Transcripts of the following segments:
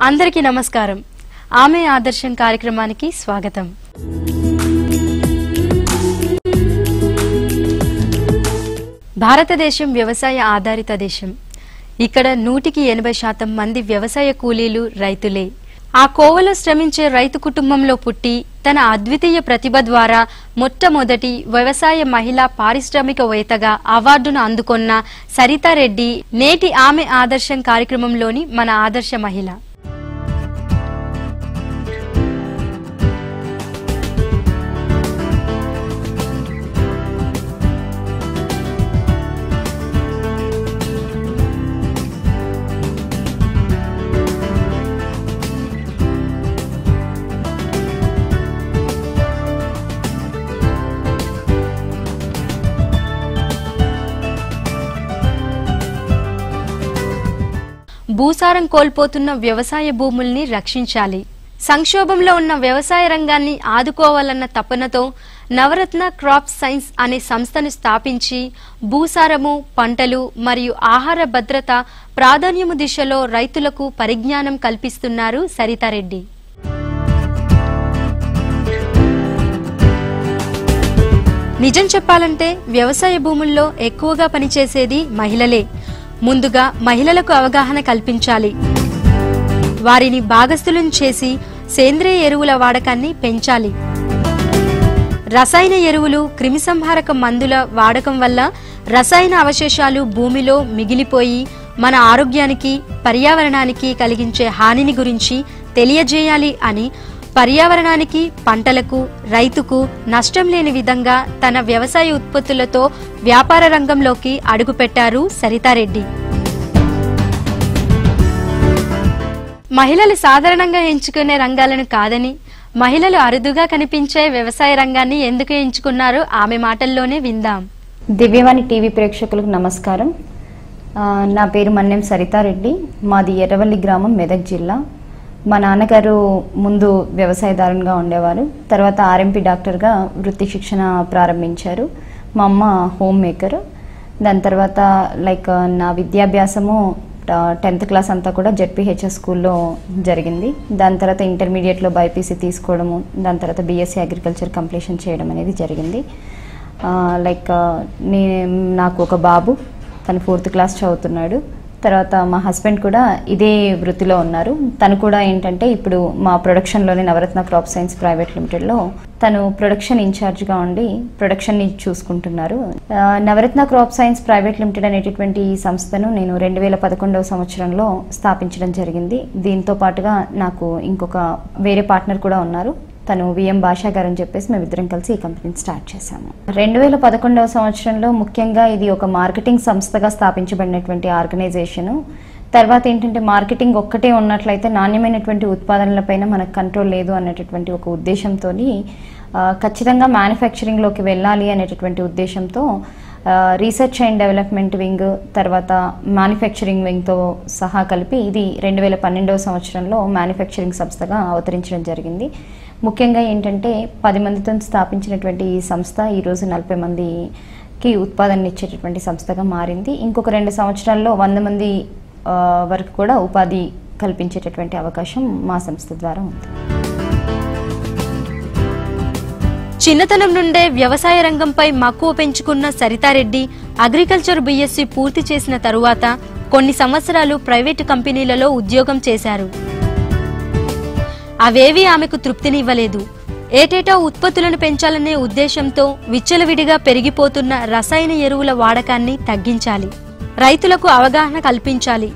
అందరికీ నమస్కారం. ఆమె ఆదర్శం కార్యక్రమానికి స్వాగతం. భారతదేశం వ్యవసాయ ఆధారిత దేశం. ఇక్కడ 100% మంది వ్యవసాయ కూలీలు రైతులే. ఆ కోవలో శ్రమించే రైతు కుటుంబంలో పుట్టి తన అద్వితీయ ప్రతిభ ద్వారా మొట్టమొదటి వ్యవసాయ మహిళా పారిశ్రామికవేత్తగా అవార్డును అందుకొన్న సరితారెడ్డి నేటి ఆమె ఆదర్శం కార్యక్రమంలోని మన ఆదర్శ మహిళ. భూసారం కోల్పోతున్న వ్యవసాయ భూముల్ని రక్షించాలి, సంక్షోభంలో ఉన్న వ్యవసాయ రంగాన్ని ఆదుకోవాలన్న తపనతో నవరత్న క్రాప్ సైన్స్ అనే సంస్థను స్థాపించి భూసారము, పంటలు మరియు ఆహార భద్రత ప్రాధాన్యము దిశలో రైతులకు పరిజ్ఞానం కల్పిస్తున్నారు సరితారెడ్డి. నిజం చెప్పాలంటే వ్యవసాయ భూముల్లో ఎక్కువగా పనిచేసేది మహిళలే. ముందుగా మహిళలకు అవగాహన కల్పించాలి, వారిని భాగస్థులను చేసి సేంద్రియ ఎరువుల వాడకాన్ని పెంచాలి. రసాయన ఎరువులు, క్రిమిసంహారక మందుల వాడకం వల్ల రసాయన అవశేషాలు భూమిలో మిగిలిపోయి మన ఆరోగ్యానికి, పర్యావరణానికి కలిగించే హానిని గురించి తెలియజేయాలి అని పర్యావరణానికి, పంటలకు, రైతుకు నష్టం లేని విధంగా తన వ్యవసాయ ఉత్పత్తులతో వ్యాపార రంగంలోకి అడుగుపెట్టారు సరితారెడ్డి. మహిళలు సాధారణంగా ఎంచుకునే రంగాలను కాదని మహిళలు అరుదుగా కనిపించే వ్యవసాయ రంగాన్ని ఎందుకు ఎంచుకున్నారో ఆమె మాటల్లోనే విందాం. దివ్యవాణి టీవీ ప్రేక్షకులకు నమస్కారం. నా పేరు మన్నెం సరితారెడ్డి. మాది ఎర్రవల్లి గ్రామం, మెదక్ జిల్లా. మా నాన్నగారు ముందు వ్యవసాయదారునిగా ఉండేవారు. తర్వాత ఆర్ఎంపీ డాక్టర్గా వృత్తి శిక్షణ ప్రారంభించారు. మా అమ్మ హోమ్ మేకర్. దాని తర్వాత నా విద్యాభ్యాసము 10th క్లాస్ అంతా కూడా జెడ్పీహెచ్ఎస్ స్కూల్లో జరిగింది. దాని తర్వాత ఇంటర్మీడియట్లో బైపీసీ తీసుకోవడము, దాని తర్వాత బీఎస్సీ అగ్రికల్చర్ కంప్లీషన్ చేయడం అనేది జరిగింది. నాకు ఒక బాబు, తను 4th క్లాస్ చదువుతున్నాడు. తర్వాత మా హస్బెండ్ కూడా ఇదే వృత్తిలో ఉన్నారు. తను కూడా ఏంటంటే ఇప్పుడు మా ప్రొడక్షన్లోనే నవరత్న క్రాప్ సైన్స్ ప్రైవేట్ లిమిటెడ్లో తను ప్రొడక్షన్ ఇన్ఛార్జ్గా ఉండి ప్రొడక్షన్ని చూసుకుంటున్నారు. నవరత్న క్రాప్ సైన్స్ ప్రైవేట్ లిమిటెడ్ అనేటటువంటి ఈ సంస్థను నేను 2011వ సంవత్సరంలో స్థాపించడం జరిగింది. దీంతో పాటుగా నాకు ఇంకొక వేరే పార్ట్నర్ కూడా ఉన్నారు. తను విఎం భాషా గారు అని చెప్పేసి మేమిద్దరం కలిసి ఈ కంపెనీని స్టార్ట్ చేశాము. 2011వ సంవత్సరంలో ముఖ్యంగా ఇది ఒక మార్కెటింగ్ సంస్థగా స్థాపించబడినటువంటి ఆర్గనైజేషను. తర్వాత ఏంటంటే మార్కెటింగ్ ఒక్కటే ఉన్నట్లయితే నాణ్యమైనటువంటి ఉత్పాదనలపైన మనకు కంట్రోల్ లేదు అనేటటువంటి ఒక ఉద్దేశంతో ఖచ్చితంగా మ్యానుఫ్యాక్చరింగ్లోకి వెళ్ళాలి అనేటటువంటి ఉద్దేశంతో రీసెర్చ్ అండ్ డెవలప్మెంట్ వింగ్, తర్వాత మ్యానుఫ్యాక్చరింగ్ వింగ్తో సహా కలిపి ఇది 2012వ సంవత్సరంలో మ్యానుఫ్యాక్చరింగ్ సంస్థగా అవతరించడం జరిగింది. ముఖ్యంగా ఏంటంటే 10 మందితో స్థాపించినటువంటి ఈ సంస్థ ఈరోజు 40 మందికి ఉత్పాదన ఇచ్చేటటువంటి సంస్థగా మారింది. ఇంకొక 2 సంవత్సరాల్లో 100 మంది వరకు కూడా ఉపాధి కల్పించేటటువంటి అవకాశం మా సంస్థ ద్వారా ఉంది. చిన్నతనం నుండే వ్యవసాయ రంగంపై మక్కువ పెంచుకున్న సరితారెడ్డి అగ్రికల్చర్ బీఎస్సీ పూర్తి చేసిన తరువాత కొన్ని సంవత్సరాలు ప్రైవేటు కంపెనీలలో ఉద్యోగం చేశారు. అవేవీ ఆమెకు తృప్తినివ్వలేదు. ఏటేటా ఉత్పత్తులను పెంచాలనే ఉద్దేశంతో విచ్చలవిడిగా పెరిగిపోతున్న రసాయన ఎరువుల వాడకాన్ని తగ్గించాలి, రైతులకు అవగాహన కల్పించాలి,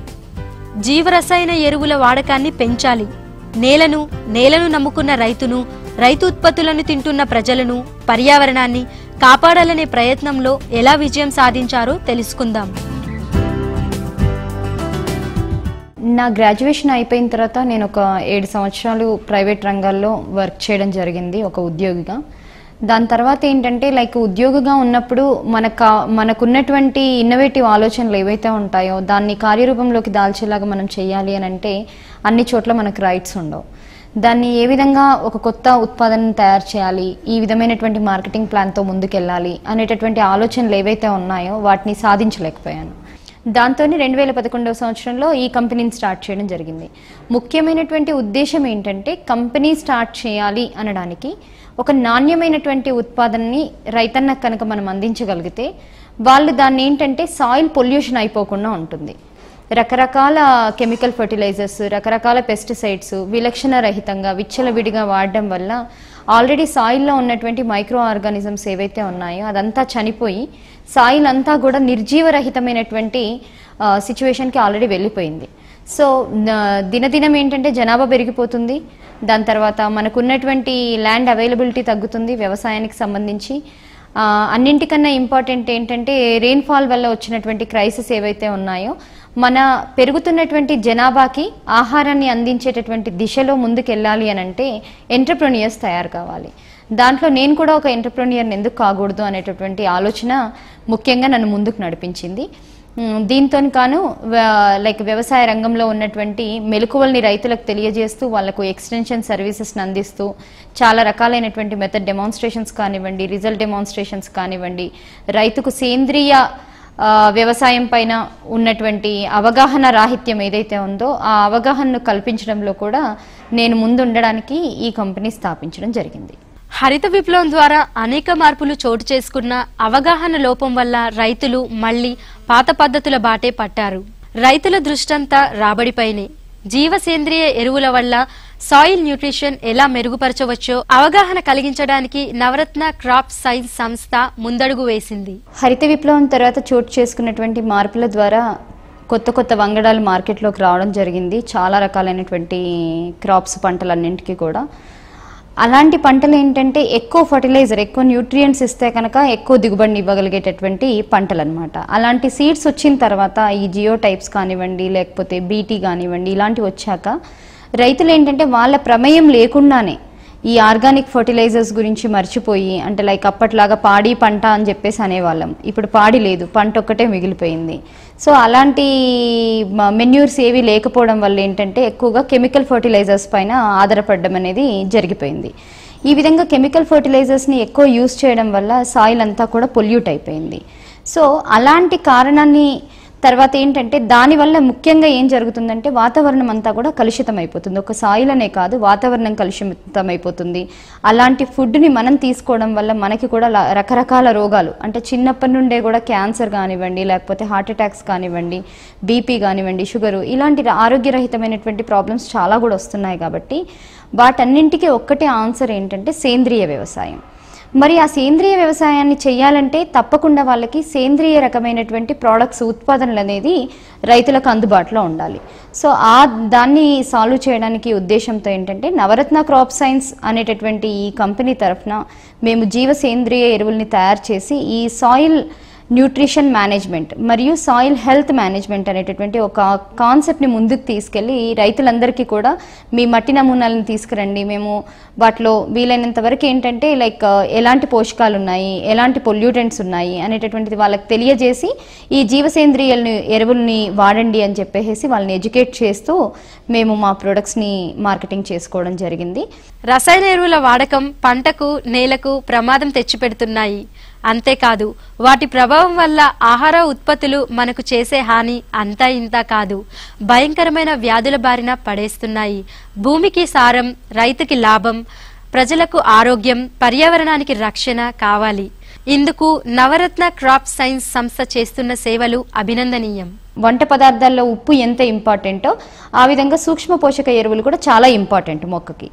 జీవరసాయన ఎరువుల వాడకాన్ని పెంచాలి, నేలను నమ్ముకున్న రైతును, రైతు ఉత్పత్తులను తింటున్న ప్రజలను, పర్యావరణాన్ని కాపాడాలనే ప్రయత్నంలో ఎలా విజయం సాధించారో తెలుసుకుందాం. నా గ్రాడ్యుయేషన్ అయిపోయిన తర్వాత నేను ఒక 7 సంవత్సరాలు ప్రైవేట్ రంగాల్లో వర్క్ చేయడం జరిగింది ఒక ఉద్యోగిగా. దాని తర్వాత ఏంటంటే ఉద్యోగిగా ఉన్నప్పుడు మనకున్నటువంటి ఇన్నోవేటివ్ ఆలోచనలు ఏవైతే ఉంటాయో దాన్ని కార్యరూపంలోకి దాల్చేలాగా మనం చేయాలి అని అంటే అన్ని చోట్ల మనకు రైట్స్ ఉండవు. దాన్ని ఏ విధంగా ఒక కొత్త ఉత్పాదనను తయారు చేయాలి, ఈ విధమైనటువంటి మార్కెటింగ్ ప్లాన్తో ముందుకెళ్ళాలి అనేటటువంటి ఆలోచనలు ఏవైతే ఉన్నాయో వాటిని సాధించలేకపోయాను. దాంతోనే 2011వ సంవత్సరంలో ఈ కంపెనీని స్టార్ట్ చేయడం జరిగింది. ముఖ్యమైనటువంటి ఉద్దేశం ఏంటంటే కంపెనీ స్టార్ట్ చేయాలి అనడానికి ఒక నాణ్యమైనటువంటి ఉత్పాదనని రైతన్నకు కనుక మనం అందించగలిగితే వాళ్ళు దాన్ని ఏంటంటే సాయిల్ పొల్యూషన్ అయిపోకుండా ఉంటుంది. రకరకాల కెమికల్ ఫర్టిలైజర్స్, రకరకాల పెస్టిసైడ్స్ విలక్షణ రహితంగా విచ్చలవిడిగా వాడడం వల్ల ఆల్రెడీ సాయిల్లో ఉన్నటువంటి మైక్రో ఆర్గానిజమ్స్ ఏవైతే ఉన్నాయో అదంతా చనిపోయి సాయిల్ అంతా కూడా నిర్జీవరహితమైనటువంటి సిచ్యువేషన్కి ఆల్రెడీ వెళ్ళిపోయింది. సో దినదినం ఏంటంటే జనాభా పెరిగిపోతుంది, దాని తర్వాత మనకున్నటువంటి ల్యాండ్ అవైలబిలిటీ తగ్గుతుంది వ్యవసాయానికి సంబంధించి. అన్నింటికన్నా ఇంపార్టెంట్ ఏంటంటే రెయిన్ఫాల్ వల్ల వచ్చినటువంటి క్రైసిస్ ఏవైతే ఉన్నాయో మన పెరుగుతున్నటువంటి జనాభాకి ఆహారాన్ని అందించేటటువంటి దిశలో ముందుకెళ్ళాలి అని అంటే ఎంటర్ప్రెన్యూర్స్ తయారు కావాలి. దాంట్లో నేను కూడా ఒక ఎంటర్ప్రెన్యూర్ని ఎందుకు కాకూడదు అనేటటువంటి ఆలోచన ముఖ్యంగా నన్ను ముందుకు నడిపించింది. దీంతో కాను వ్యవసాయ రంగంలో ఉన్నటువంటి మెలకువల్ని రైతులకు తెలియజేస్తూ వాళ్లకు ఎక్స్టెన్షన్ సర్వీసెస్ని అందిస్తూ చాలా రకాలైనటువంటి మెథడ్ డెమాన్స్ట్రేషన్స్ కానివ్వండి, రిజల్ట్ డెమాన్స్ట్రేషన్స్ కానివ్వండి, రైతుకు సేంద్రియ వ్యవసాయం పైన ఉన్నటువంటి అవగాహన రాహిత్యం ఏదైతే ఉందో ఆ అవగాహనను కల్పించడంలో కూడా నేను ముందుండడానికి ఈ కంపెనీ స్థాపించడం జరిగింది. హరిత విప్లవం ద్వారా అనేక మార్పులు చోటు చేసుకున్న అవగాహన లోపం వల్ల రైతులు మళ్లీ పాత పద్ధతుల బాటే పట్టారు. రైతుల దృష్టంతా రాబడిపైనే. జీవసేంద్రియ ఎరువుల వల్ల సాయిల్ న్యూట్రిషన్ ఎలా మెరుగుపరచవచ్చో అవగాహన కలిగించడానికి నవరత్న క్రాప్ సైన్స్ సంస్థ ముందడుగు వేసింది. హరిత విప్లవం తర్వాత చోటు చేసుకున్నటువంటి మార్పుల ద్వారా కొత్త కొత్త వంగడాలు మార్కెట్లోకి రావడం జరిగింది. చాలా రకాలైనటువంటి క్రాప్స్ పంటలన్నింటికి కూడా. అలాంటి పంటలు ఏంటంటే ఎక్కువ ఫర్టిలైజర్, ఎక్కువ న్యూట్రియంట్స్ ఇస్తే కనుక ఎక్కువ దిగుబడిని ఇవ్వగలిగేటటువంటి పంటలు అనమాట. అలాంటి సీడ్స్ వచ్చిన తర్వాత ఈ జియో టైప్స్ కానివ్వండి, లేకపోతే బీటీ కానివ్వండి, ఇలాంటివి వచ్చాక రైతులు ఏంటంటే వాళ్ళ ప్రమేయం లేకుండానే ఈ ఆర్గానిక్ ఫర్టిలైజర్స్ గురించి మర్చిపోయి, అంటే లైక్ అప్పట్లాగా పాడి పంట అని చెప్పేసి అనేవాళ్ళం. ఇప్పుడు పాడి లేదు, పంట ఒక్కటే మిగిలిపోయింది. సో అలాంటి మెన్యూర్స్ ఏవి లేకపోవడం వల్ల ఏంటంటే ఎక్కువగా కెమికల్ ఫర్టిలైజర్స్ పైన ఆధారపడడం అనేది జరిగిపోయింది. ఈ విధంగా కెమికల్ ఫర్టిలైజర్స్ని ఎక్కువ యూజ్ చేయడం వల్ల సాయిల్ అంతా కూడా పొల్యూట్ అయిపోయింది. సో అలాంటి కారణాన్ని తర్వాత ఏంటంటే దానివల్ల ముఖ్యంగా ఏం జరుగుతుందంటే వాతావరణం అంతా కూడా కలుషితం అయిపోతుంది. ఒక సాయిల్ అనే కాదు, వాతావరణం కలుషితం అయిపోతుంది. అలాంటి ఫుడ్ని మనం తీసుకోవడం వల్ల మనకి కూడా రకరకాల రోగాలు, అంటే చిన్నప్పటి నుండే కూడా క్యాన్సర్ కానివ్వండి, లేకపోతే హార్ట్ అటాక్స్ కానివ్వండి, బీపీ కానివ్వండి, షుగరు, ఇలాంటి ఆరోగ్యరహితమైనటువంటి ప్రాబ్లమ్స్ చాలా కూడా వస్తున్నాయి. కాబట్టి వాటన్నింటికీ ఒక్కటే ఆన్సర్ ఏంటంటే సేంద్రియ వ్యవసాయం. మరి ఆ సేంద్రియ వ్యవసాయాన్ని చేయాలంటే తప్పకుండా వాళ్ళకి సేంద్రియ రకమైనటువంటి ప్రోడక్ట్స్, ఉత్పాదనలు అనేది రైతులకు అందుబాటులో ఉండాలి. సో దాన్ని సాల్వ్ చేయడానికి ఉద్దేశంతో ఏంటంటే నవరత్న క్రాప్ సైన్స్ అనేటటువంటి ఈ కంపెనీ తరఫున మేము జీవ సేంద్రియ ఎరువుల్ని తయారు చేసి ఈ సాయిల్ న్యూట్రిషన్ మేనేజ్మెంట్ మరియు సాయిల్ హెల్త్ మేనేజ్మెంట్ అనేటటువంటి ఒక కాన్సెప్ట్ని ముందుకు తీసుకెళ్ళి రైతులందరికీ కూడా మీ మట్టి నమూనాలను తీసుకురండి, మేము వాటిలో వీలైనంత వరకు ఏంటంటే లైక్ ఎలాంటి పోషకాలు ఉన్నాయి, ఎలాంటి పొల్యూటెంట్స్ ఉన్నాయి అనేటటువంటిది వాళ్ళకి తెలియజేసి ఈ జీవసేంద్రియ ఎరువుల్ని వాడండి అని చెప్పేసి వాళ్ళని ఎడ్యుకేట్ చేస్తూ మేము మా ప్రొడక్ట్స్ని మార్కెటింగ్ చేసుకోవడం జరిగింది. రసాయన ఎరువుల వాడకం పంటకు, నేలకు ప్రమాదం తెచ్చిపెడుతున్నాయి. అంతేకాదు వాటి ప్రభావం వల్ల ఆహార ఉత్పత్తులు మనకు చేసే హాని అంతా ఇంతా కాదు, భయంకరమైన వ్యాధుల బారిన పడేస్తున్నాయి. భూమికి సారం, రైతుకి లాభం, ప్రజలకు ఆరోగ్యం, పర్యావరణానికి రక్షణ కావాలి. ఇందుకు నవరత్న క్రాప్ సైన్స్ సంస్థ చేస్తున్న సేవలు అభినందనీయం. వంట పదార్థాల్లో ఉప్పు ఎంత ఇంపార్టెంటో ఆ విధంగా సూక్ష్మ పోషక ఎరువులు కూడా చాలా ఇంపార్టెంట్ మొక్కకి.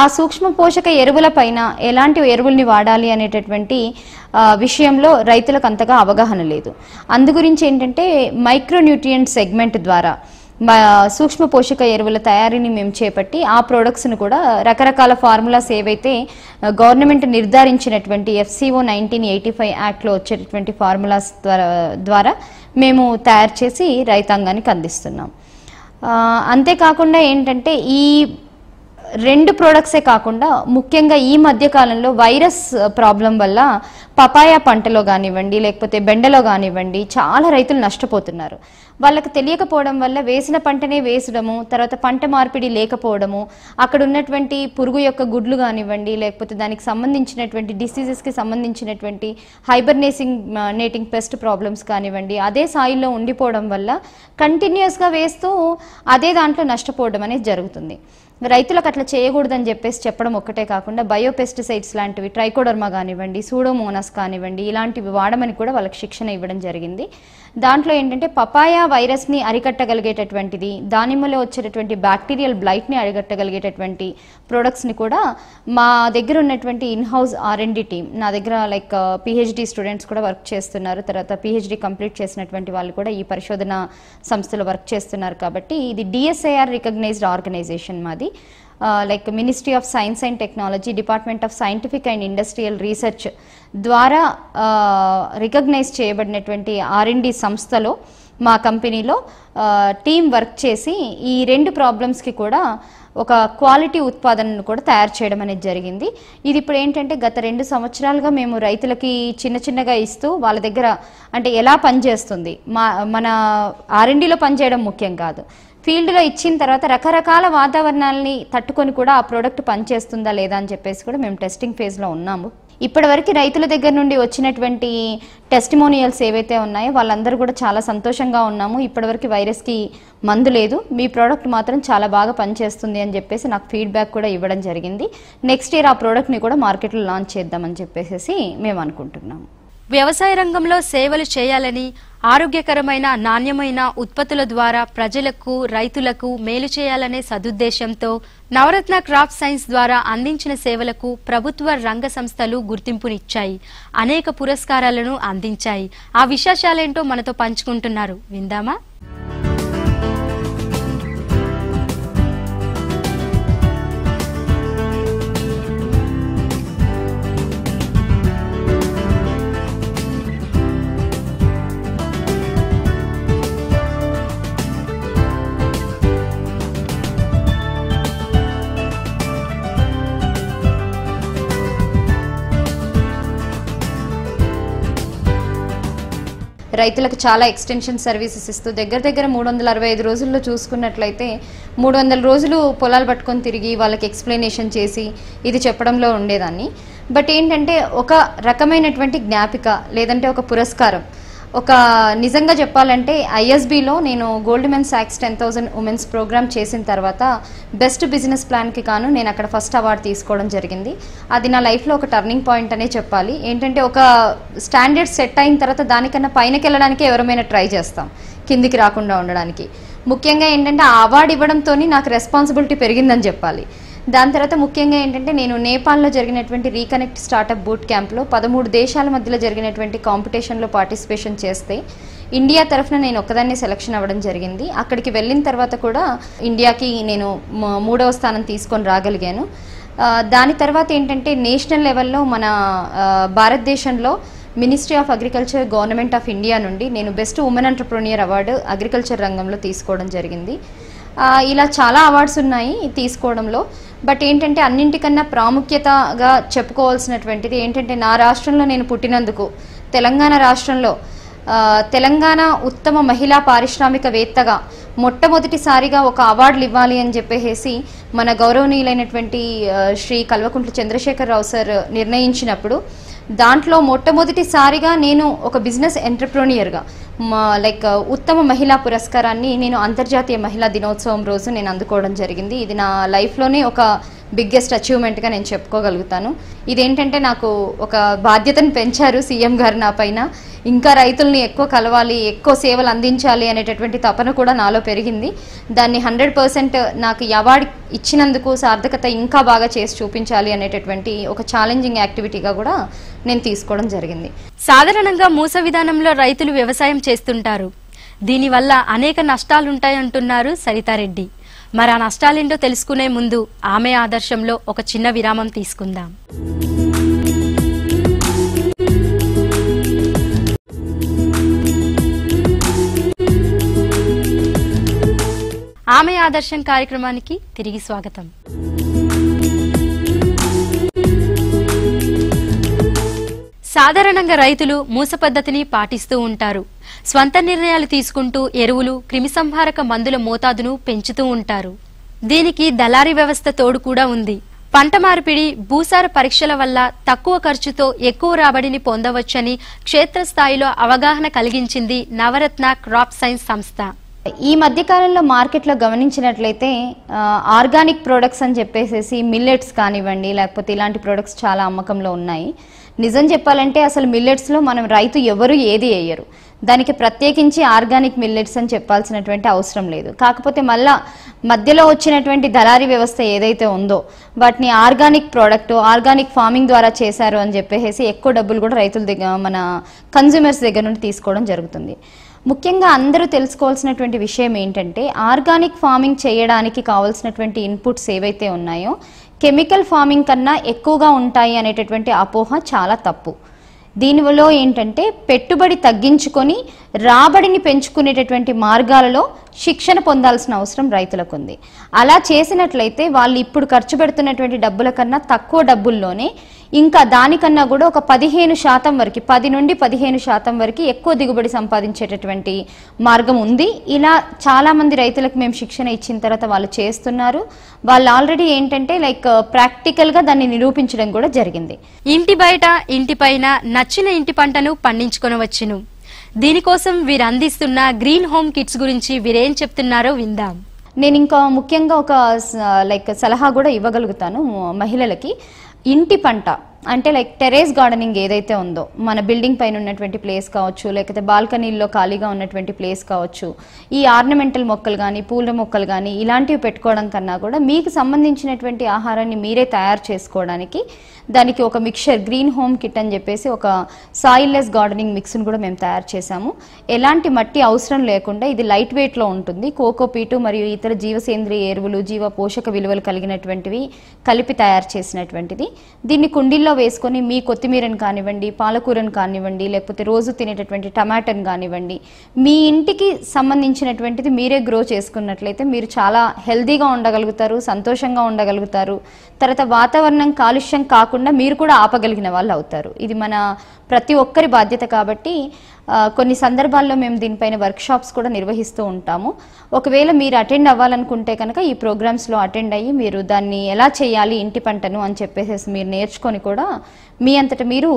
ఆ సూక్ష్మ పోషక ఎరువుల పైన ఎలాంటి ఎరువుల్ని వాడాలి అనేటటువంటి విషయంలో రైతులకు అంతగా అవగాహన లేదు. అందు గురించి ఏంటంటే మైక్రోన్యూట్రియంట్ సెగ్మెంట్ ద్వారా సూక్ష్మ పోషక ఎరువుల తయారీని మేము చేపట్టి ఆ ప్రొడక్ట్స్ను కూడా రకరకాల ఫార్ములాస్ ఏవైతే గవర్నమెంట్ నిర్ధారించినటువంటి FCO 1985 యాక్ట్లో వచ్చేటటువంటి ఫార్ములాస్ ద్వారా మేము తయారు చేసి రైతాంగానికి అందిస్తున్నాం. అంతేకాకుండా ఏంటంటే ఈ రెండు ప్రొడక్ట్సే కాకుండా ముఖ్యంగా ఈ మధ్య కాలంలో వైరస్ ప్రాబ్లం వల్ల పపాయ పంటలో కానివ్వండి, లేకపోతే బెండలో కానివ్వండి చాలా రైతులు నష్టపోతున్నారు. వాళ్ళకి తెలియకపోవడం వల్ల వేసిన పంటనే వేసడము, తర్వాత పంట మార్పిడి లేకపోవడము, అక్కడ ఉన్నటువంటి పురుగు యొక్క గుడ్లు కానివ్వండి, లేకపోతే దానికి సంబంధించినటువంటి డిసీజెస్కి సంబంధించినటువంటి నేటింగ్ పెస్ట్ ప్రాబ్లమ్స్ కానివ్వండి, అదే సాయిల్లో ఉండిపోవడం వల్ల కంటిన్యూస్గా వేస్తూ అదే దాంట్లో నష్టపోవడం అనేది జరుగుతుంది. రైతులకు అట్లా చేయకూడదని చెప్పేసి చెప్పడం ఒక్కటే కాకుండా బయోపెస్టిసైడ్స్ లాంటివి, ట్రైకోడర్మా కానివ్వండి, సూడోమోనాస్ కానివ్వండి, ఇలాంటివి వాడమని కూడా వాళ్ళకి శిక్షణ ఇవ్వడం జరిగింది. దాంట్లో ఏంటంటే పపాయా వైరస్ని అరికట్టగలిగేటటువంటిది, దానిమ్మలో వచ్చేటటువంటి బ్యాక్టీరియల్ బ్లైట్ని అరికట్టగలిగేటటువంటి ప్రొడక్ట్స్ని కూడా మా దగ్గర ఉన్నటువంటి ఇన్హౌస్ R&D టీమ్, నా దగ్గర లైక్ PhD స్టూడెంట్స్ కూడా వర్క్ చేస్తున్నారు, తర్వాత PhD కంప్లీట్ చేసినటువంటి వాళ్ళు కూడా ఈ పరిశోధన సంస్థలో వర్క్ చేస్తున్నారు. కాబట్టి ఇది DSIR రికగ్నైజ్డ్ ఆర్గనైజేషన్ మాది. Like ministry of science and technology, department of scientific and industrial research ద్వారా రికగ్నైజ్ చేయబడినటువంటి R&D సంస్థలో మా కంపెనీలో టీం వర్క్ చేసి ఈ 2 ప్రాబ్లమ్స్కి కూడా ఒక క్వాలిటీ ఉత్పాదనను కూడా తయారు చేయడం అనేది జరిగింది. ఇది ఇప్పుడు ఏంటంటే గత 2 సంవత్సరాలుగా మేము రైతులకి చిన్నగా ఇస్తూ వాళ్ళ దగ్గర అంటే ఎలా పనిచేస్తుంది, మన R&Dలో పనిచేయడం ముఖ్యం కాదు, ఫీల్డ్లో ఇచ్చిన తర్వాత రకరకాల వాతావరణాలని తట్టుకొని కూడా ఆ ప్రోడక్ట్ పనిచేస్తుందా లేదా అని చెప్పేసి కూడా మేము టెస్టింగ్ ఫేజ్లో ఉన్నాము. ఇప్పటివరకు రైతుల దగ్గర నుండి వచ్చినటువంటి టెస్టిమోనియల్స్ ఏవైతే ఉన్నాయో వాళ్ళందరూ కూడా చాలా సంతోషంగా ఉన్నాము. ఇప్పటివరకు వైరస్కి మందు లేదు, మీ ప్రోడక్ట్ మాత్రం చాలా బాగా పనిచేస్తుంది అని చెప్పేసి నాకు ఫీడ్బ్యాక్ కూడా ఇవ్వడం జరిగింది. నెక్స్ట్ ఇయర్ ఆ ప్రోడక్ట్ని కూడా మార్కెట్లో లాంచ్ చేద్దామని చెప్పేసి మేము అనుకుంటున్నాము. వ్యవసాయ రంగంలో సేవలు చేయాలని, ఆరోగ్యకరమైన నాణ్యమైన ఉత్పత్తుల ద్వారా ప్రజలకు, రైతులకు మేలు చేయాలనే సదుద్దేశంతో నవరత్న క్రాప్ సైన్స్ ద్వారా అందించిన సేవలకు ప్రభుత్వ రంగ సంస్థలు గుర్తింపునిచ్చాయి, అనేక పురస్కారాలను అందించాయి. ఆ విశేషాలేంటో మనతో పంచుకుంటున్నారు, విందామా? రైతులకు చాలా ఎక్స్టెన్షన్ సర్వీసెస్ ఇస్తూ దగ్గర 365 రోజుల్లో చూసుకున్నట్లయితే 300 రోజులు పొలాలు పట్టుకొని తిరిగి వాళ్ళకి ఎక్స్ప్లెనేషన్ చేసి ఇది చెప్పడంలో ఉండేదాన్ని. బట్ ఏంటంటే ఒక రకమైనటువంటి జ్ఞాపిక లేదంటే ఒక పురస్కారం, ఒక నిజంగా చెప్పాలంటే ISBలో నేను గోల్డ్మెన్ సాక్స్ 10,000 ఉమెన్స్ ప్రోగ్రామ్ చేసిన తర్వాత బెస్ట్ బిజినెస్ ప్లాన్కి కాను నేను అక్కడ ఫస్ట్ అవార్డు తీసుకోవడం జరిగింది. అది నా లైఫ్లో ఒక టర్నింగ్ పాయింట్ అనే చెప్పాలి. ఏంటంటే ఒక స్టాండర్డ్ సెట్ అయిన తర్వాత దానికన్నా పైనకి వెళ్ళడానికి ఎవరైనా ట్రై చేస్తాం, కిందికి రాకుండా ఉండడానికి. ముఖ్యంగా ఏంటంటే ఆ అవార్డు ఇవ్వడంతో నాకు రెస్పాన్సిబిలిటీ పెరిగిందని చెప్పాలి. దాని తర్వాత ముఖ్యంగా ఏంటంటే నేను నేపాల్లో జరిగినటువంటి రీకనెక్ట్ స్టార్టప్ బూట్ క్యాంప్లో 13 దేశాల మధ్యలో జరిగినటువంటి కాంపిటీషన్లో పార్టిసిపేషన్ చేస్తే ఇండియా తరఫున నేను ఒక్కదాన్ని సెలక్షన్ అవ్వడం జరిగింది. అక్కడికి వెళ్ళిన తర్వాత కూడా ఇండియాకి నేను 3వ స్థానం తీసుకొని రాగలిగాను. దాని తర్వాత ఏంటంటే నేషనల్ లెవెల్లో మన భారతదేశంలో ministry of agriculture, government of India నుండి నేను best women entrepreneur award agriculture రంగంలో తీసుకోవడం జరిగింది. ఇలా చాలా అవార్డ్స్ ఉన్నాయి తీసుకోవడంలో. బట్ ఏంటంటే అన్నింటికన్నా ప్రాముఖ్యతగా చెప్పుకోవాల్సినటువంటిది ఏంటంటే నా రాష్ట్రంలో నేను పుట్టినందుకు, తెలంగాణ రాష్ట్రంలో తెలంగాణ ఉత్తమ మహిళా పారిశ్రామికవేత్తగా మొట్టమొదటిసారిగా ఒక అవార్డులు ఇవ్వాలి అని చెప్పేసి మన గౌరవనీయులైనటువంటి శ్రీ కల్వకుంట్ల చంద్రశేఖరరావు సార్ నిర్ణయించినప్పుడు దాంట్లో మొట్టమొదటిసారిగా నేను ఒక బిజినెస్ ఎంటర్‌ప్రెన్యూర్గా లైక్ ఉత్తమ మహిళా పురస్కారాన్ని నేను అంతర్జాతీయ మహిళా దినోత్సవం రోజు నేను అందుకోవడం జరిగింది. ఇది నా లైఫ్లోనే ఒక బిగ్గెస్ట్ అచీవ్మెంట్గా నేను చెప్పుకోగలుగుతాను. ఇదేంటంటే నాకు ఒక బాధ్యతను పెంచారు సీఎం గారు నా పైన. ఇంకా రైతుల్ని ఎక్కువ కలవాలి, ఎక్కువ సేవలు అందించాలి అనేటటువంటి తపన కూడా నాలో పెరిగింది. దాన్ని 100% నాకు ఈ అవార్డు ఇచ్చినందుకు సార్థకత ఇంకా బాగా చేసి చూపించాలి అనేటటువంటి ఒక ఛాలెంజింగ్ యాక్టివిటీగా కూడా నేను తీసుకోవడం జరిగింది. సాధారణంగా మూస విధానంలో రైతులు వ్యవసాయం చేస్తుంటారు. దీనివల్ల అనేక నష్టాలుంటాయంటున్నారు సరితారెడ్డి. మరి ఆ నష్టాలేంటో తెలుసుకునే ముందు ఆమె ఆదర్శంలో ఒక చిన్న విరామం తీసుకుందాం. ఆమె ఆదర్శం కార్యక్రమానికి తిరిగి స్వాగతం. సాధారణంగా రైతులు మూస పద్ధతిని పాటిస్తూ ఉంటారు. స్వంత నిర్ణయాలు తీసుకుంటూ ఎరువులు, క్రిమిసంహారక మందుల మోతాదును పెంచుతూ ఉంటారు. దీనికి దళారీ వ్యవస్థ తోడు కూడా ఉంది. పంట మార్పిడి, భూసార పరీక్షల వల్ల తక్కువ ఖర్చుతో ఎక్కువ రాబడిని పొందవచ్చని క్షేత్రస్థాయిలో అవగాహన కలిగించింది నవరత్న క్రాప్ సైన్స్ సంస్థ. ఈ మధ్య కాలంలో మార్కెట్లో గమనించినట్లయితే ఆర్గానిక్ ప్రొడక్ట్స్ అని చెప్పేసి మిల్లెట్స్ కానివ్వండి, లేకపోతే ఇలాంటి ప్రొడక్ట్స్ చాలా అమ్మకంలో ఉన్నాయి. నిజం చెప్పాలంటే అసలు మిల్లెట్స్లో మనం రైతు ఎవరు ఏది వేయరు. దానికి ప్రత్యేకించి ఆర్గానిక్ మిల్లెట్స్ అని చెప్పాల్సినటువంటి అవసరం లేదు. కాకపోతే మళ్ళా మధ్యలో వచ్చినటువంటి దళారీ వ్యవస్థ ఏదైతే ఉందో వాటిని ఆర్గానిక్ ప్రోడక్ట్, ఆర్గానిక్ ఫార్మింగ్ ద్వారా చేశారు అని చెప్పేసి ఎక్కువ డబ్బులు కూడా రైతుల దగ్గర, మన కన్జ్యూమర్స్ దగ్గర నుండి తీసుకోవడం జరుగుతుంది. ముఖ్యంగా అందరూ తెలుసుకోవాల్సినటువంటి విషయం ఏంటంటే ఆర్గానిక్ ఫార్మింగ్ చేయడానికి కావాల్సినటువంటి ఇన్పుట్స్ ఏవైతే ఉన్నాయో కెమికల్ ఫార్మింగ్ కన్నా ఎక్కువగా ఉంటాయి అనేటటువంటి అపోహ చాలా తప్పు. దీనివల్ల ఏంటంటే పెట్టుబడి తగ్గించుకొని రాబడిని పెంచుకునేటటువంటి మార్గాలలో శిక్షణ పొందాల్సిన అవసరం రైతులకు ఉంది. అలా చేసినట్లయితే వాళ్ళు ఇప్పుడు ఖర్చు పెడుతున్నటువంటి డబ్బుల కన్నా తక్కువ డబ్బుల్లోనే ఇంకా దానికన్నా కూడా ఒక 15% వరకు, 10 నుండి 15% వరకు ఎక్కువ దిగుబడి సంపాదించేటటువంటి మార్గం ఉంది. ఇలా చాలా మంది రైతులకు మేము శిక్షణ ఇచ్చిన తర్వాత వాళ్ళు చేస్తున్నారు. వాళ్ళు ఆల్రెడీ ఏంటంటే ప్రాక్టికల్ గా దాన్ని నిరూపించడం కూడా జరిగింది. ఇంటి బయట, ఇంటి పైన నచ్చిన ఇంటి పంటను పండించుకొనవచ్చును. దీనికోసం వీరు అందిస్తున్న గ్రీన్ హోమ్ కిట్స్ గురించి వీరేం చెప్తున్నారో విందాం. నేను ఇంకా ముఖ్యంగా ఒక సలహా కూడా ఇవ్వగలుగుతాను మహిళలకి. ఇంటి పంట అంటే టెరేస్ గార్డెనింగ్ ఏదైతే ఉందో, మన బిల్డింగ్ పైన ఉన్నటువంటి ప్లేస్ కావచ్చు, లేకపోతే బాల్కనీల్లో ఖాళీగా ఉన్నటువంటి ప్లేస్ కావచ్చు, ఈ ఆర్నమెంటల్ మొక్కలు కానీ, పూల మొక్కలు కానీ ఇలాంటివి పెట్టుకోవడం కన్నా కూడా మీకు సంబంధించినటువంటి ఆహారాన్ని మీరే తయారు చేసుకోవడానికి దానికి ఒక మిక్చర్, గ్రీన్ హోమ్ కిట్ అని చెప్పేసి ఒక సాయిల్ లెస్ గార్డెనింగ్ మిక్స్ను కూడా మేము తయారు చేశాము. ఎలాంటి మట్టి అవసరం లేకుండా ఇది లైట్ వెయిట్లో ఉంటుంది. కోకోపీటు మరియు ఇతర జీవసేంద్రియ ఎరువులు, జీవ పోషక విలువలు కలిగినటువంటివి కలిపి తయారు చేసినటువంటిది. దీన్ని కుండీల్లో వేసుకొని మీ కొత్తిమీరను కానివ్వండి, పాలకూరను కానివ్వండి, లేకపోతే రోజు తినేటటువంటి టమాటాను కానివ్వండి, మీ ఇంటికి సంబంధించినటువంటిది మీరే గ్రో చేసుకున్నట్లయితే మీరు చాలా హెల్దీగా ఉండగలుగుతారు, సంతోషంగా ఉండగలుగుతారు. తర్వాత వాతావరణం కాలుష్యం కాకుండా మీరు కూడా ఆపగలిగిన వాళ్ళు అవుతారు. ఇది మన ప్రతి ఒక్కరి బాధ్యత. కాబట్టి కొన్ని సందర్భాల్లో మేము దీనిపైన వర్క్ షాప్స్ కూడా నిర్వహిస్తూ ఉంటాము. ఒకవేళ మీరు అటెండ్ అవ్వాలనుకుంటే కనుక ఈ ప్రోగ్రామ్స్లో అటెండ్ అయ్యి మీరు దాన్ని ఎలా చేయాలి ఇంటి పంటను అని చెప్పేసి మీరు నేర్చుకొని కూడా మీ అంతటా మీరు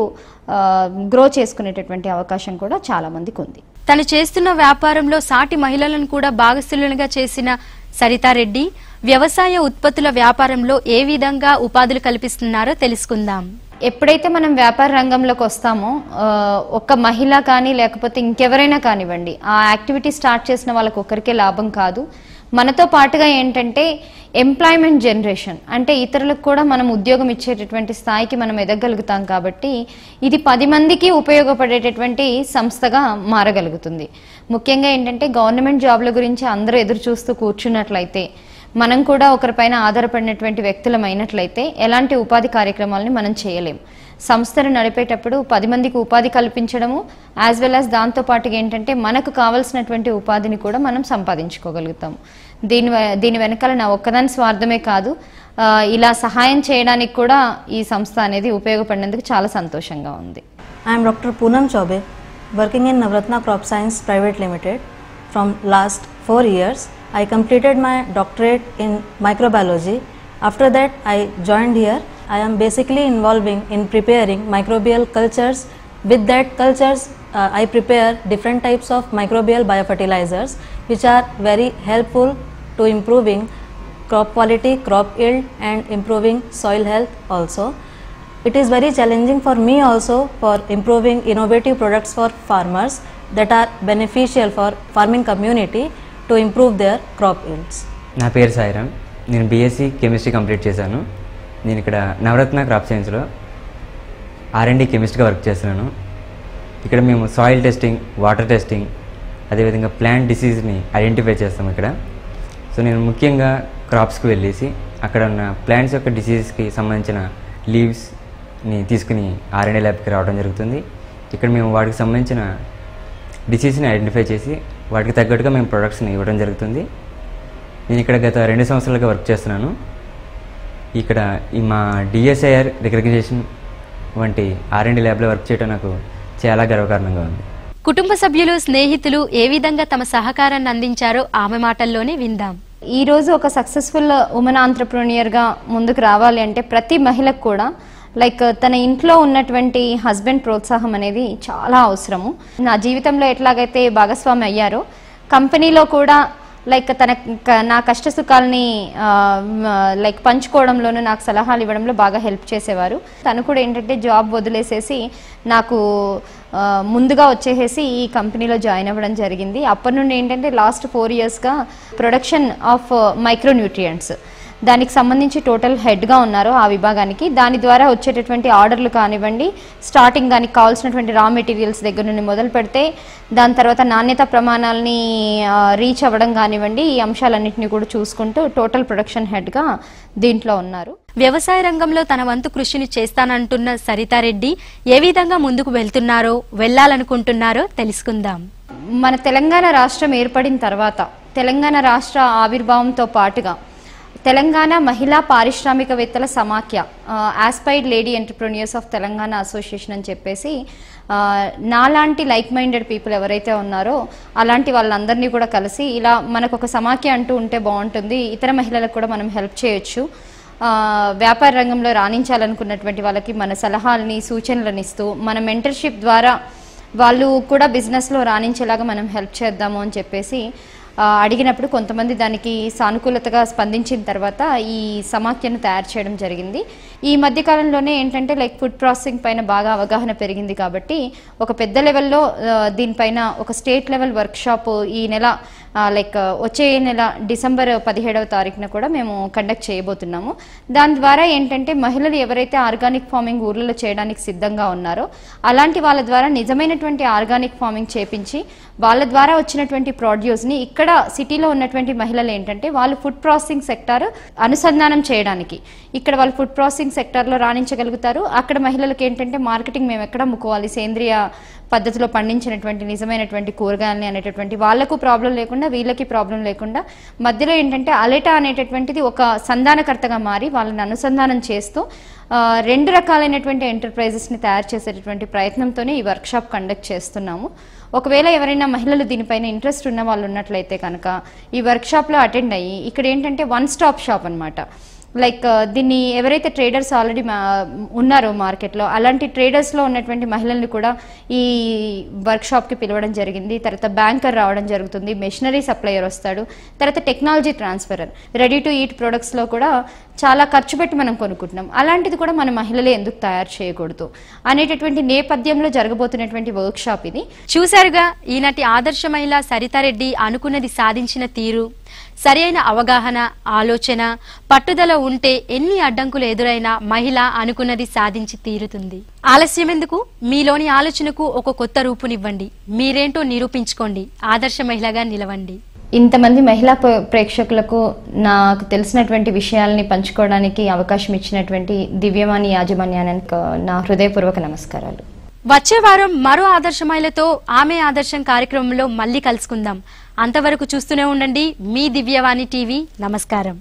గ్రో చేసుకునేటటువంటి అవకాశం కూడా చాలా మందికి ఉంది. తను చేస్తున్న వ్యాపారంలో సాటి మహిళలను కూడా భాగస్వాములుగా చేసిన సరితారెడ్డి వ్యవసాయ ఉత్పత్తుల వ్యాపారంలో ఏ విధంగా ఉపాధులు కల్పిస్తున్నారో తెలుసుకుందాం. ఎప్పుడైతే మనం వ్యాపార రంగంలోకి వస్తామో ఒక మహిళ కానీ లేకపోతే ఇంకెవరైనా కానివ్వండి, ఆ యాక్టివిటీ స్టార్ట్ చేసిన వాళ్ళకి ఒక్కరికే లాభం కాదు. మనతో పాటుగా ఏంటంటే ఎంప్లాయ్మెంట్ జనరేషన్, అంటే ఇతరులకు కూడా మనం ఉద్యోగం ఇచ్చేటటువంటి స్థాయికి మనం ఎదగలుగుతాం. కాబట్టి ఇది 10 మందికి ఉపయోగపడేటటువంటి సంస్థగా మారగలుగుతుంది. ముఖ్యంగా ఏంటంటే గవర్నమెంట్ జాబ్ల గురించి అందరూ ఎదురు చూస్తూ కూర్చున్నట్లయితే, మనం కూడా ఒకరిపైన ఆధారపడినటువంటి వ్యక్తులమైనట్లయితే ఎలాంటి ఉపాధి కార్యక్రమాలని మనం చేయలేం. సంస్థను నడిపేటప్పుడు 10 మందికి ఉపాధి కల్పించడము యాజ్ వెల్ యాజ్ దాంతో పాటుగా ఏంటంటే మనకు కావాల్సినటువంటి ఉపాధిని కూడా మనం సంపాదించుకోగలుగుతాం. దీని వెనకాల నా ఒక్కదాని స్వార్థమే కాదు, ఇలా సహాయం చేయడానికి కూడా ఈ సంస్థ అనేది ఉపయోగపడినందుకు చాలా సంతోషంగా ఉంది. I'm doctor Poonam Choubey, working in Navratna crop science private limited. From last 4 years I completed my doctorate in microbiology. After that I joined here. I am basically involving in preparing microbial cultures. With that cultures I prepare different types of microbial biofertilizers which are very helpful to improving crop quality, crop yield and improving soil health also. It is very challenging for me also for improving innovative products for farmers that are beneficial for farming community to improve their crop yields. నా పేరు సాయిరామ్, నేను BSc chemistry complete చేశాను. నేను ఇక్కడ నవరత్న crop సైన్స్లో R&D కెమిస్ట్గా work చేస్తున్నాను. ఇక్కడ మేము సాయిల్ టెస్టింగ్, వాటర్ టెస్టింగ్, అదేవిధంగా ప్లాంట్ డిసీజ్ని ఐడెంటిఫై చేస్తాం ఇక్కడ. సో నేను ముఖ్యంగా క్రాప్స్కి వెళ్ళేసి అక్కడ ఉన్న ప్లాంట్స్ యొక్క డిసీజెస్కి సంబంధించిన లీవ్స్ని తీసుకుని R&D ల్యాబ్కి రావడం జరుగుతుంది. ఇక్కడ మేము వాటికి సంబంధించిన డిసీజ్ని ఐడెంటిఫై చేసి వాటికి తగ్గట్టుగా మేము ప్రొడక్ట్స్ని ఇవ్వడం జరుగుతుంది. నేను ఇక్కడ గత 2 సంవత్సరాలుగా వర్క్ చేస్తున్నాను. ఇక్కడ మా DSIR రికగ్నిషన్ వంటి R&D ల్యాబ్లో వర్క్ చేయడం నాకు చాలా గర్వకారణంగా ఉంది. కుటుంబ సభ్యులు, స్నేహితులు ఏ విధంగా తమ సహకారాన్ని అందించారో ఆమె మాటల్లోనే విందాం. ఈ రోజు ఒక సక్సెస్ఫుల్ ఉమెన్ ఆంట్రప్రెన్యూర్గా ముందుకు రావాలి అంటే ప్రతి మహిళకు కూడా లైక్ తన ఇంట్లో ఉన్నటువంటి హస్బెండ్ ప్రోత్సాహం అనేది చాలా అవసరము. నా జీవితంలో ఎట్లాగైతే భాగస్వామి అయ్యారో కంపెనీలో కూడా లైక్ నా కష్ట సుఖాలని లైక్ పంచుకోవడంలోనూ నాకు సలహాలు ఇవ్వడంలో బాగా హెల్ప్ చేసేవారు. తను కూడా ఏంటంటే జాబ్ వదిలేసేసి నాకు ముందుగా వచ్చేసేసి ఈ కంపెనీలో జాయిన్ అవ్వడం జరిగింది. అప్పటి నుండి ఏంటంటే లాస్ట్ 4 yearsగా ప్రొడక్షన్ ఆఫ్ మైక్రోన్యూట్రియంట్స్ దానికి సంబంధించి టోటల్ హెడ్గా ఉన్నారు ఆ విభాగానికి. దాని ద్వారా వచ్చేటటువంటి ఆర్డర్లు కానివ్వండి, స్టార్టింగ్ దానికి కావాల్సినటువంటి రా మెటీరియల్స్ దగ్గర నుండి మొదలు పెడితే దాని తర్వాత నాణ్యత ప్రమాణాలని రీచ్ అవ్వడం కానివ్వండి, ఈ అంశాలన్నింటినీ కూడా చూసుకుంటూ టోటల్ ప్రొడక్షన్ హెడ్గా దీంట్లో ఉన్నారు. వ్యవసాయ రంగంలో తన వంతు కృషిని చేస్తానంటున్న సరితారెడ్డి ఏ విధంగా ముందుకు వెళ్తున్నారో, వెళ్లాలనుకుంటున్నారో తెలుసుకుందాం. మన తెలంగాణ రాష్ట్రం ఏర్పడిన తర్వాత తెలంగాణ రాష్ట్ర ఆవిర్భావంతో పాటుగా తెలంగాణ మహిళా పారిశ్రామికవేత్తల సమాఖ్య, aspired lady entrepreneurs of Telangana association అని చెప్పేసి నాలాంటి లైక్ మైండెడ్ పీపుల్ ఎవరైతే ఉన్నారో అలాంటి వాళ్ళందరినీ కూడా కలిసి ఇలా మనకు ఒక సమాఖ్య అంటూ ఉంటే బాగుంటుంది, ఇతర మహిళలకు కూడా మనం హెల్ప్ చేయొచ్చు, వ్యాపార రంగంలో రాణించాలనుకున్నటువంటి వాళ్ళకి మన సలహాలని సూచనలను ఇస్తూ మన మెంటర్షిప్ ద్వారా వాళ్ళు కూడా బిజినెస్లో రాణించేలాగా మనం హెల్ప్ చేద్దాము అని చెప్పేసి అడిగినప్పుడు కొంతమంది దానికి సానుకూలతగా స్పందించిన తర్వాత ఈ సమాఖ్యను తయారు చేయడం జరిగింది. ఈ మధ్యకాలంలోనే ఏంటంటే లైక్ ఫుడ్ ప్రాసెసింగ్ పైన బాగా అవగాహన పెరిగింది కాబట్టి ఒక పెద్ద లెవెల్లో దీనిపైన ఒక స్టేట్ లెవెల్ వర్క్షాప్ ఈ నెల లైక్ వచ్చే నెల డిసెంబర్ 17వ తారీఖున కూడా మేము కండక్ట్ చేయబోతున్నాము. దాని ద్వారా ఏంటంటే మహిళలు ఎవరైతే ఆర్గానిక్ ఫార్మింగ్ ఊర్లలో చేయడానికి సిద్ధంగా ఉన్నారో అలాంటి వాళ్ళ ద్వారా నిజమైనటువంటి ఆర్గానిక్ ఫార్మింగ్ చేపించి వాళ్ళ ద్వారా వచ్చినటువంటి ప్రొడ్యూస్ని ఇక్కడ సిటీలో ఉన్నటువంటి మహిళలు ఏంటంటే వాళ్ళు ఫుడ్ ప్రాసెసింగ్ సెక్టార్ అనుసంధానం చేయడానికి ఇక్కడ వాళ్ళు ఫుడ్ ప్రాసెసింగ్ సెక్టార్లో రాణించగలుగుతారు. అక్కడ మహిళలకు ఏంటంటే మార్కెటింగ్ మేము ఎక్కడ అమ్ముకోవాలి, సేంద్రియ పద్ధతిలో పండించినటువంటి నిజమైనటువంటి కూరగాయలని అనేటటువంటి వాళ్ళకు ప్రాబ్లం లేకుండా వీళ్ళకి ప్రాబ్లం లేకుండా మధ్యలో ఏంటంటే అలెటా అనేటటువంటిది ఒక సంధానకర్తగా మారి వాళ్ళని అనుసంధానం చేస్తూ 2 రకాలైనటువంటి ఎంటర్ప్రైజెస్ని తయారు చేసేటటువంటి ప్రయత్నంతోనే ఈ వర్క్షాప్ కండక్ట్ చేస్తున్నాము. ఒకవేళ ఎవరైనా మహిళలు దీనిపైన ఇంట్రెస్ట్ ఉన్న వాళ్ళు ఉన్నట్లయితే కనుక ఈ వర్క్షాప్లో అటెండ్ అయ్యి ఇక్కడ ఏంటంటే 1 stop షాప్ అనమాట. లైక్ దీన్ని ఎవరైతే ట్రేడర్స్ ఆల్రెడీ ఉన్నారో మార్కెట్లో అలాంటి ట్రేడర్స్లో ఉన్నటువంటి మహిళల్ని కూడా ఈ వర్క్షాప్కి పిలవడం జరిగింది. తర్వాత బ్యాంకర్ రావడం జరుగుతుంది, మెషినరీ సప్లయర్ వస్తాడు, తర్వాత టెక్నాలజీ ట్రాన్స్ఫరర్, రెడీ టు ఈట్ ప్రొడక్ట్స్లో కూడా చాలా ఖర్చు పెట్టి మనం కొనుక్కుంటున్నాం, అలాంటిది కూడా మన మహిళలే ఎందుకు తయారు చేయకూడదు అనేటటువంటి నేపథ్యంలో జరగబోతున్నటువంటి వర్క్షాప్ ఇది. చూశారుగా ఈనాటి ఆదర్శ మహిళ సరితారెడ్డి అనుకున్నది సాధించిన తీరు. సరైన అవగాహన, ఆలోచన, పట్టుదల ఉంటే ఎన్ని అడ్డంకులు ఎదురైనా మహిళ అనుకున్నది సాధించి తీరుతుంది. ఆలస్యం ఎందుకు? మీలోని ఆలోచనకు ఒక కొత్త రూపునివ్వండి, మీరేంటో నిరూపించుకోండి, ఆదర్శ మహిళగా నిలవండి. ఇంతమంది మహిళా ప్రేక్షకులకు నాకు తెలిసినటువంటి విషయాల్ని పంచుకోవడానికి అవకాశం ఇచ్చినటువంటి దివ్యవాణి యాజమాన్యానికి నా హృదయపూర్వక నమస్కారాలు. వచ్చే వారం మరో ఆదర్శ మహిళతో ఆమె ఆదర్శం కార్యక్రమంలో మళ్ళీ కలుసుకుందాం. అంతవరకు చూస్తూనే ఉండండి మీ దివ్యవాణి టీవీ. నమస్కారం.